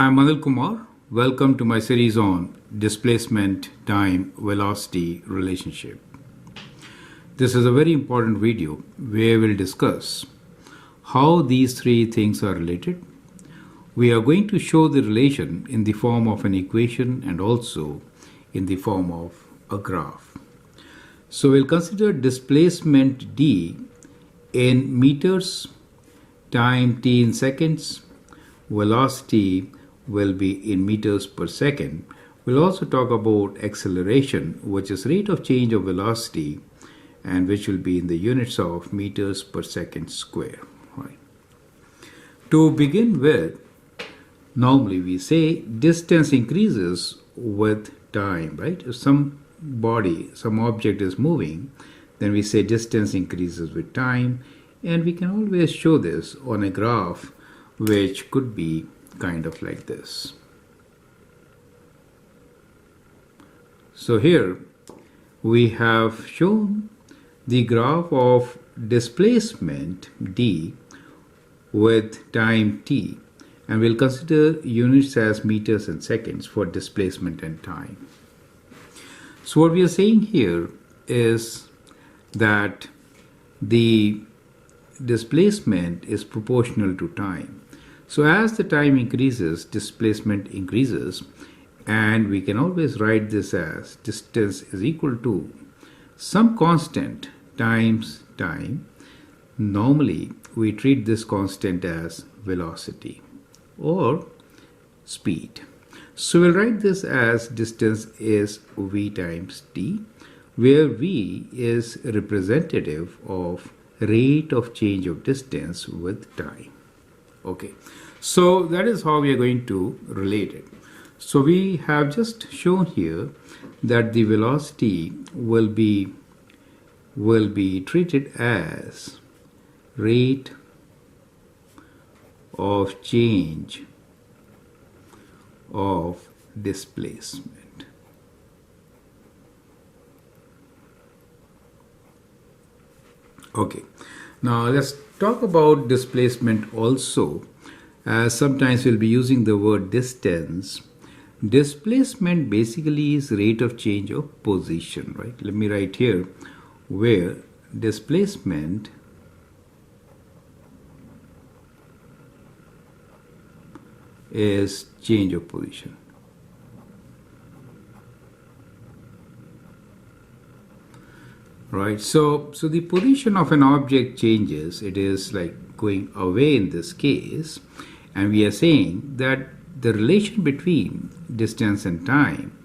I'm Kumar. Welcome to my series on displacement, time, velocity relationship. This is a very important video where we'll discuss how these three things are related. We are going to show the relation in the form of an equation and also in the form of a graph. So we'll consider displacement d in meters, time t in seconds, velocity will be in meters per second. We'll also talk about acceleration, which is rate of change of velocity, and which will be in the units of meters per second square. Right. To begin with, normally we say distance increases with time, right? If some body, some object is moving, then we say distance increases with time, and we can always show this on a graph which could be kind of like this. So here we have shown the graph of displacement d with time t, and we'll consider units as meters and seconds for displacement and time. So what we are saying here is that the displacement is proportional to time. So as the time increases, displacement increases, and we can always write this as distance is equal to some constant times time. Normally, we treat this constant as velocity or speed. So we'll write this as distance is v times t, where v is representative of rate of change of distance with time. Okay, so that is how we are going to relate it. So we have just shown here that the velocity will be treated as rate of change of displacement. Okay, now let's talk about displacement also, as sometimes we'll be using the word distance. Displacement basically is rate of change of position, right? Let me write here where displacement is change of position. Right, so the position of an object changes. It is like going away in this case, and we are saying that the relation between distance and time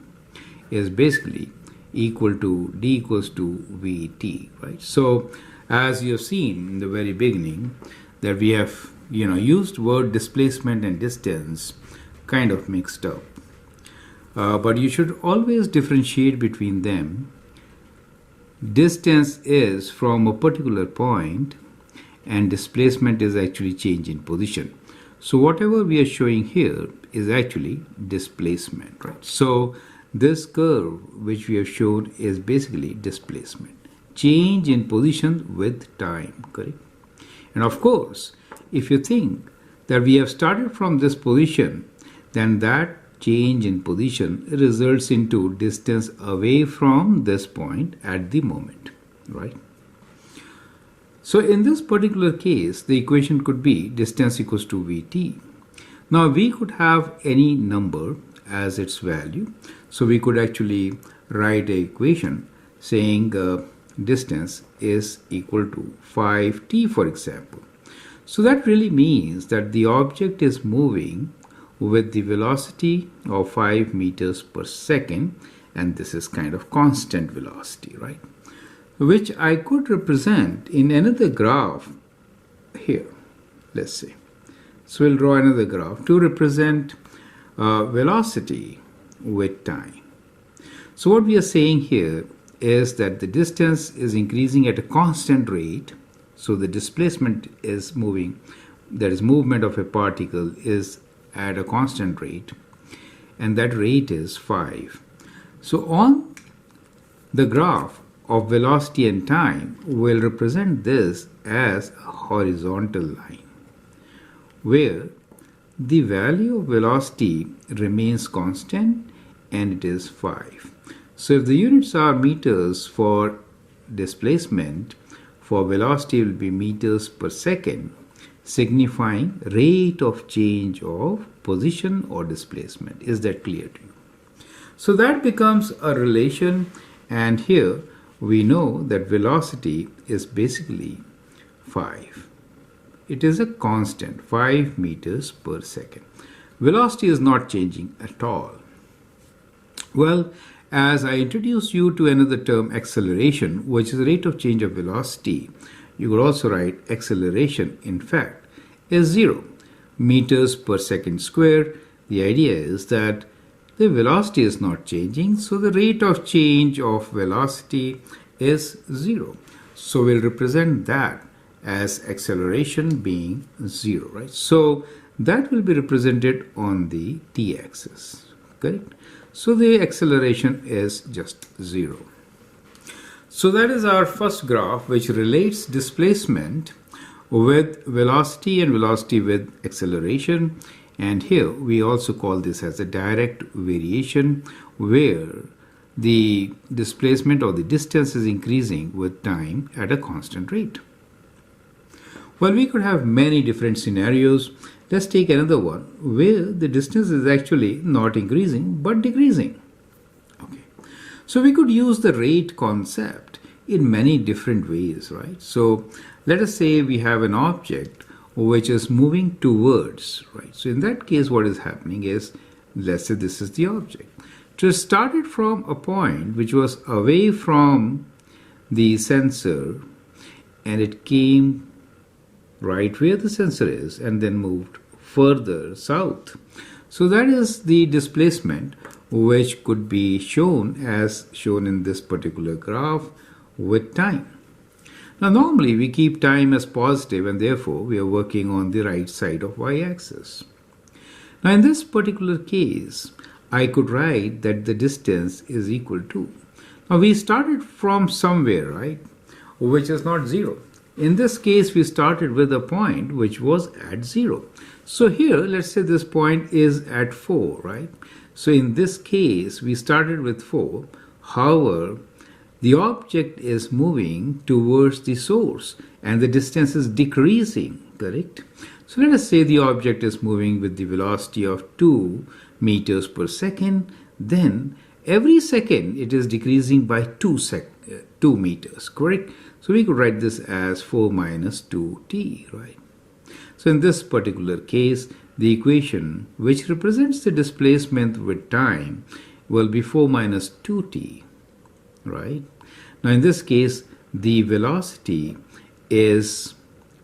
is basically equal to d equals to vt, right? So as you have seen in the very beginning that we have used word displacement and distance kind of mixed up, but you should always differentiate between them. Distance is from a particular point and displacement is actually change in position. So whatever we are showing here is actually displacement, right? So this curve which we have shown is basically displacement, change in position with time, correct? And of course, if you think that we have started from this position, then that change in position results into distance away from this point at the moment, right? So in this particular case, the equation could be distance equals to vt. Now we could have any number as its value. So we could actually write an equation saying distance is equal to 5t, for example. So that really means that the object is moving with the velocity of 5 meters per second, and this is kind of constant velocity, right? Which I could represent in another graph here, let's say. So we'll draw another graph to represent velocity with time. So what we are saying here is that the distance is increasing at a constant rate. So the displacement is moving, that is movement of a particle is at a constant rate, and that rate is 5. So on the graph of velocity and time, we'll represent this as a horizontal line, where the value of velocity remains constant and it is 5. So if the units are meters for displacement, for velocity will be meters per second, signifying rate of change of position or displacement. Is that clear to you? So that becomes a relation, and here we know that velocity is basically 5. It is a constant, 5 meters per second. Velocity is not changing at all. Well, as I introduce you to another term, acceleration, which is the rate of change of velocity, you could also write acceleration, in fact, is 0 meters per second square. The idea is that the velocity is not changing, so the rate of change of velocity is 0. So we'll represent that as acceleration being 0, right? So that will be represented on the t-axis, correct? So the acceleration is just 0. So that is our first graph, which relates displacement with velocity and velocity with acceleration. And here we also call this as a direct variation, where the displacement or the distance is increasing with time at a constant rate. Well, we could have many different scenarios. Let's take another one where the distance is actually not increasing but decreasing. Okay. So we could use the rate concept in many different ways, right? So let us say we have an object which is moving towards, right? So in that case, what is happening is, let's say this is the object. So it started from a point which was away from the sensor, and it came right where the sensor is and then moved further south. So that is the displacement, which could be shown as shown in this particular graph with time. Now normally we keep time as positive, and therefore we are working on the right side of y-axis. Now in this particular case, I could write that the distance is equal to, now we started from somewhere, right, which is not 0. In this case, we started with a point which was at 0. So here, let's say this point is at 4, right? So in this case, we started with 4. However, the object is moving towards the source and the distance is decreasing, correct? So let us say the object is moving with the velocity of 2 meters per second. Then every second it is decreasing by 2 meters, correct? So we could write this as 4 minus 2t, right? So in this particular case, the equation which represents the displacement with time will be 4 minus 2t, right? Now in this case, the velocity is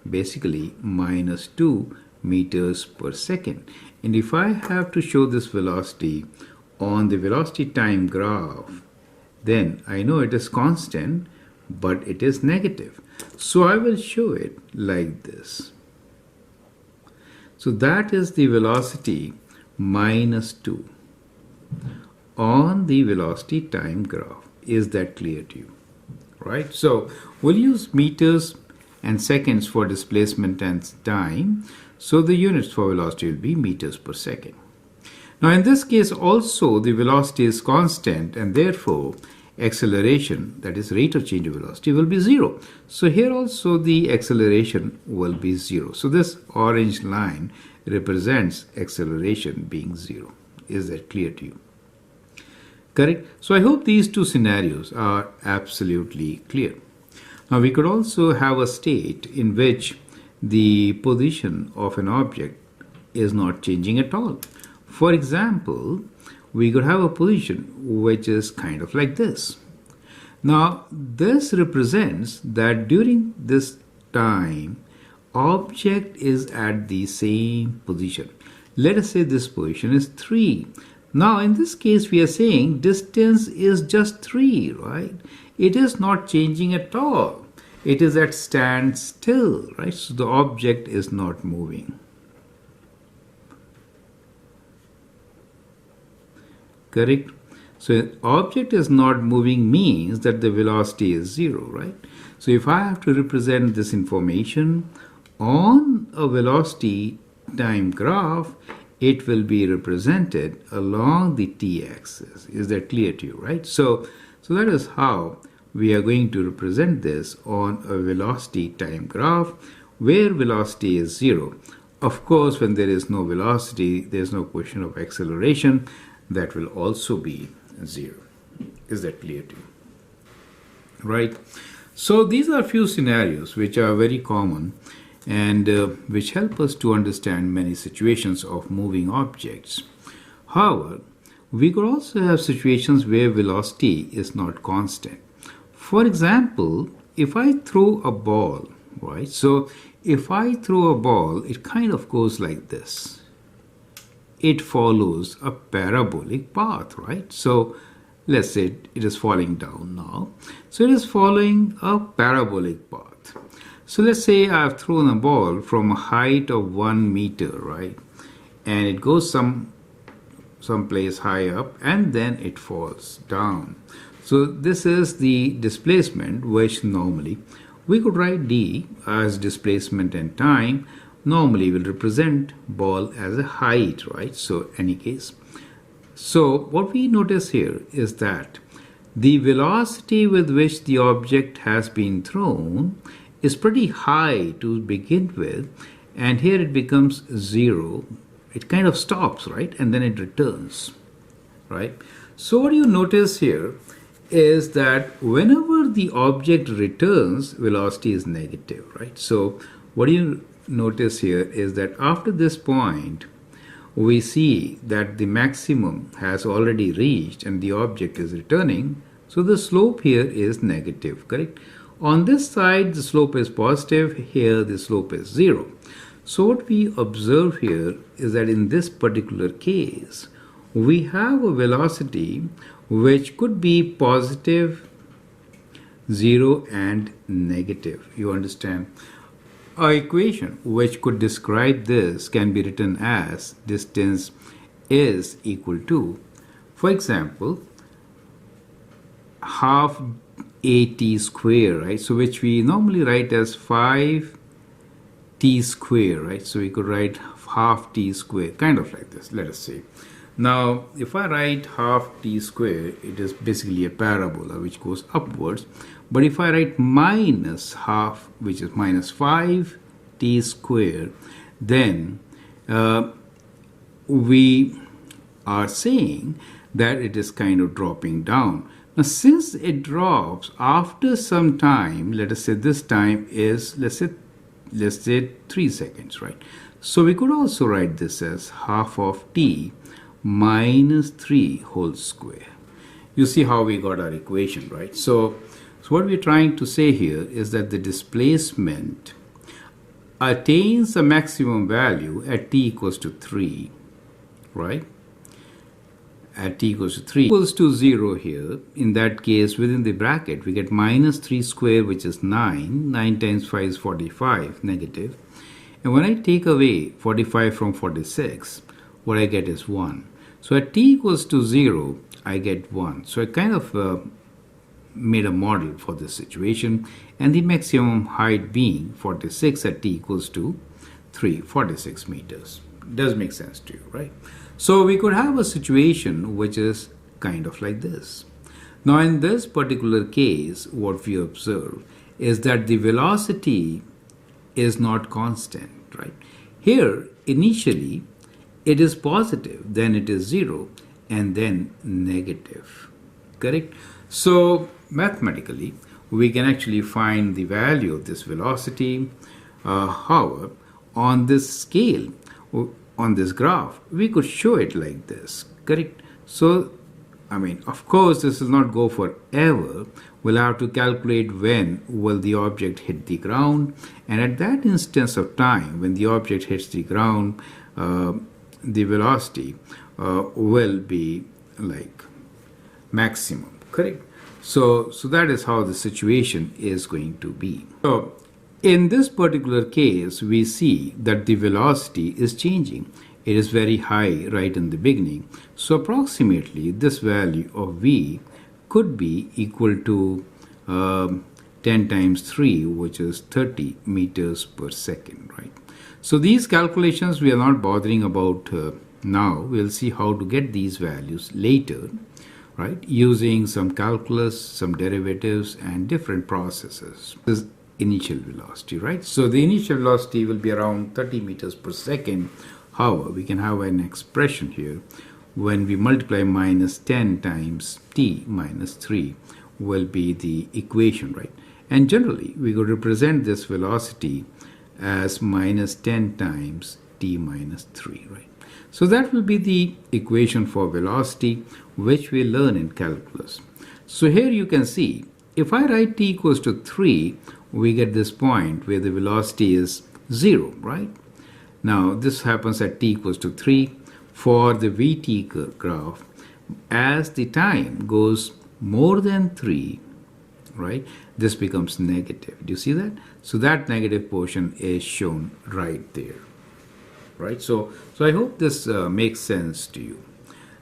basically minus 2 meters per second. And if I have to show this velocity on the velocity time graph, then I know it is constant, but it is negative. So I will show it like this. So that is the velocity minus 2 on the velocity time graph. Is that clear to you? Right? So we'll use meters and seconds for displacement and time. So the units for velocity will be meters per second. Now in this case also the velocity is constant, and therefore acceleration, that is rate of change of velocity, will be 0. So here also the acceleration will be 0. So this orange line represents acceleration being 0. Is that clear to you? Correct? So I hope these two scenarios are absolutely clear. Now we could also have a state in which the position of an object is not changing at all. For example, we could have a position which is kind of like this. Now this represents that during this time, object is at the same position. Let us say this position is 3. Now in this case we are saying distance is just 3, right? It is not changing at all. It is at standstill, right? So the object is not moving. Correct? So object is not moving means that the velocity is 0, right? So if I have to represent this information on a velocity time graph, it will be represented along the t-axis. Is that clear to you, right? So that is how we are going to represent this on a velocity time graph where velocity is 0. Of course, when there is no velocity, there is no question of acceleration. That will also be 0. Is that clear to you? Right? So these are a few scenarios which are very common and which help us to understand many situations of moving objects. However, we could also have situations where velocity is not constant. For example, if I throw a ball, right? So if I throw a ball, it kind of goes like this. It follows a parabolic path, right? So let's say it is falling down now. So it is following a parabolic path. So let's say I've thrown a ball from a height of 1 meter, right? And it goes someplace high up and then it falls down. So this is the displacement, which normally we could write d as displacement and time. Normally will represent ball as a height, right? So any case. So what we notice here is that the velocity with which the object has been thrown is pretty high to begin with, and here it becomes 0. It kind of stops, right? And then it returns, right? So what you notice here is that whenever the object returns, velocity is negative, right? So what you notice here is that after this point, we see that the maximum has already reached and the object is returning. So the slope here is negative, correct? On this side, the slope is positive. Here, the slope is 0. So what we observe here is that in this particular case, we have a velocity which could be positive, 0 and negative. You understand? Our equation which could describe this can be written as distance is equal to, for example, half at square, right? So which we normally write as 5t square, right? So we could write half t square, kind of like this, let us say. Now, if I write half t square, it is basically a parabola which goes upwards. But if I write minus half, which is minus 5t square, then we are saying that it is kind of dropping down. Now, since it drops after some time, let us say this time is, let's say 3 seconds, right? So we could also write this as half of t minus 3 whole square. You see how we got our equation, right? So what we're trying to say here is that the displacement attains a maximum value at t equals to 3, right? At t equals to 3 equals to 0 here. In that case, within the bracket, we get minus 3 square, which is 9. 9 times 5 is 45, negative. And when I take away 45 from 46, what I get is 1. So at t equals to 0, I get 1. So I kind of made a model for this situation, and the maximum height being 46 at t equals to 3, 46 meters. Does make sense to you, right? So we could have a situation which is kind of like this. Now in this particular case, what we observe is that the velocity is not constant, right? Here, initially, it is positive, then it is 0, and then negative, correct? So mathematically, we can actually find the value of this velocity. However, on this scale, on this graph, we could show it like this, correct? So, I mean, of course, this will not go forever. We'll have to calculate when will the object hit the ground. And at that instance of time, when the object hits the ground, the velocity will be like maximum, correct? So that is how the situation is going to be. So in this particular case, we see that the velocity is changing. It is very high right in the beginning. So approximately this value of v could be equal to 10 times 3, which is 30 meters per second, right? So these calculations we are not bothering about now. We'll see how to get these values later, right? Using some calculus, some derivatives, and different processes. This is initial velocity, right? So the initial velocity will be around 30 meters per second. However, we can have an expression here when we multiply minus 10 times t minus 3 will be the equation, right? And generally, we could represent this velocity as minus 10 times t minus 3, right? So that will be the equation for velocity, which we learn in calculus. So here you can see, if I write t equals to 3, we get this point where the velocity is 0, right? Now, this happens at t equals to 3. For the vt graph, as the time goes more than 3, right, this becomes negative. Do you see that? So that negative portion is shown right there, right? So I hope this makes sense to you.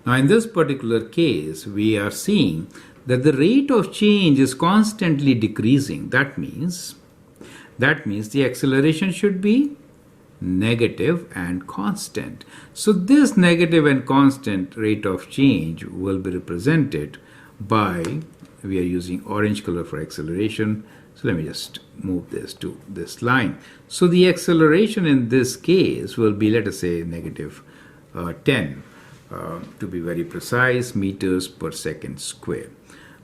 Now, in this particular case, we are seeing that the rate of change is constantly decreasing. That means the acceleration should be negative and constant. So this negative and constant rate of change will be represented by, we are using orange color for acceleration. So let me just move this to this line. So the acceleration in this case will be, let us say, negative 10, to be very precise, meters per second square.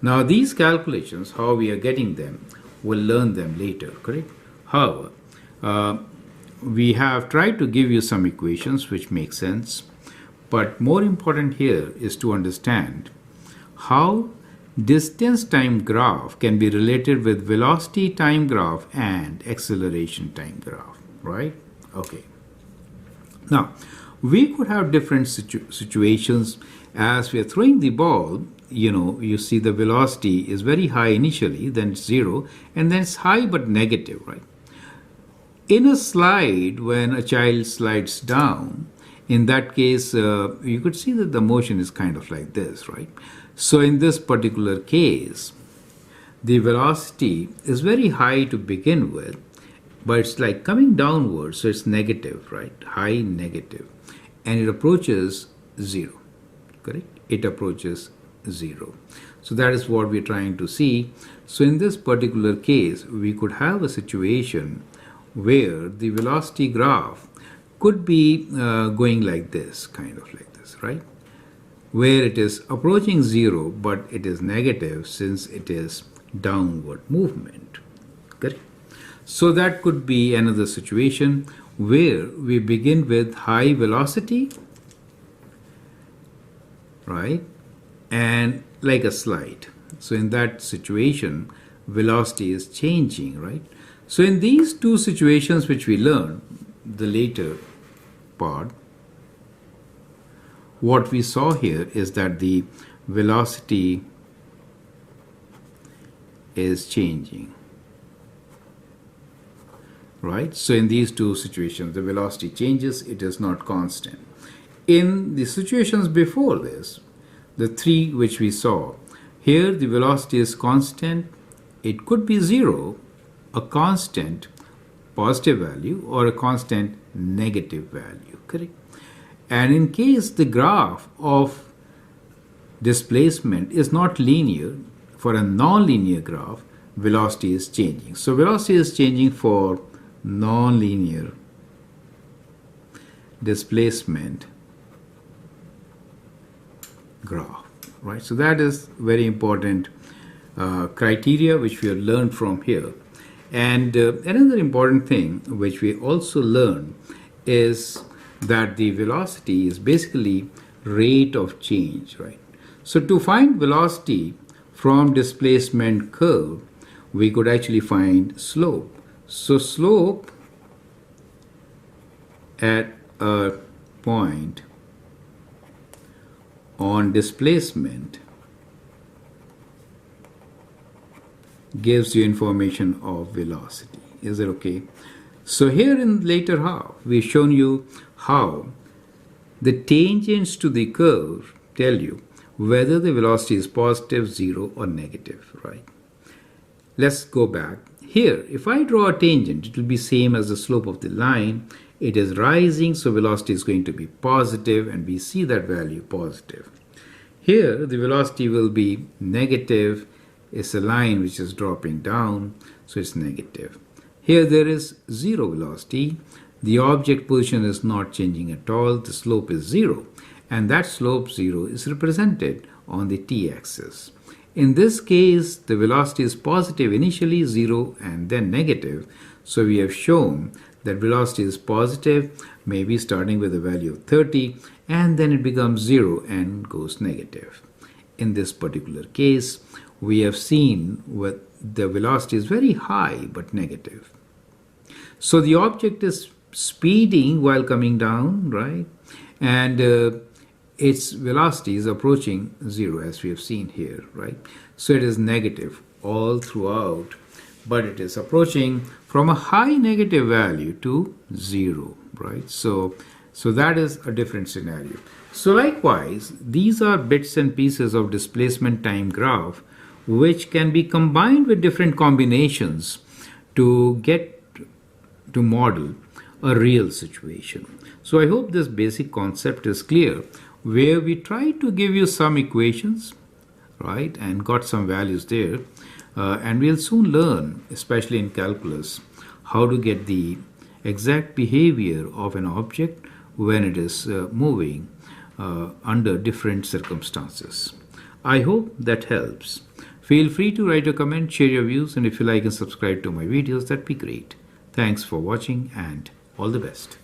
Now these calculations, how we are getting them, we'll learn them later, correct? However, we have tried to give you some equations which make sense, but more important here is to understand how distance time graph can be related with velocity time graph and acceleration time graph, right? Okay. Now, we could have different situations as we are throwing the ball. You see the velocity is very high initially, then it's 0, and then it's high but negative, right? In a slide, when a child slides down, in that case, you could see that the motion is kind of like this, right? So in this particular case, the velocity is very high to begin with, but it's like coming downwards, so it's negative, right? High negative. And it approaches 0, correct? It approaches 0. So that is what we're trying to see. So in this particular case, we could have a situation where the velocity graph could be going like this, kind of like this, right? Where it is approaching 0, but it is negative since it is downward movement, correct? So that could be another situation where we begin with high velocity, right? And like a slide. So in that situation, velocity is changing, right? So in these two situations which we learned, the later part, what we saw here is that the velocity is changing, right? So in these two situations, the velocity changes, it is not constant. In the situations before this, the three which we saw, here the velocity is constant. It could be 0, a constant positive value, or a constant negative value, correct? And in case the graph of displacement is not linear, for a non-linear graph, velocity is changing. So velocity is changing for non-linear displacement graph, right? So that is very important criteria which we have learned from here. And another important thing which we also learned is that the velocity is basically rate of change, right? So to find velocity from displacement curve, we could actually find slope. So slope at a point on displacement gives you information of velocity. Is it okay? So here in later half, we've shown you how the tangents to the curve tell you whether the velocity is positive, 0, or negative, right? Let's go back. Here, if I draw a tangent, it will be same as the slope of the line. it is rising, so velocity is going to be positive, and we see that value positive. Here, the velocity will be negative. It's a line which is dropping down, so it's negative. Here there is zero velocity. The object position is not changing at all. The slope is zero, and that slope 0 is represented on the t-axis. In this case, the velocity is positive initially, 0, and then negative. So we have shown that velocity is positive, maybe starting with a value of 30, and then it becomes 0 and goes negative. In this particular case, we have seen what the velocity is very high but negative. So the object is speeding while coming down, right? And its velocity is approaching 0, as we have seen here, right? So it is negative all throughout, but it is approaching from a high negative value to 0, right? So that is a different scenario. So likewise, these are bits and pieces of displacement time graph which can be combined with different combinations to get to model a real situation. So I hope this basic concept is clear, where we try to give you some equations, right, and got some values there, and we'll soon learn, especially in calculus, how to get the exact behavior of an object when it is moving under different circumstances. I hope that helps. Feel free to write a comment, share your views, and if you like and subscribe to my videos, that'd be great. Thanks for watching and all the best.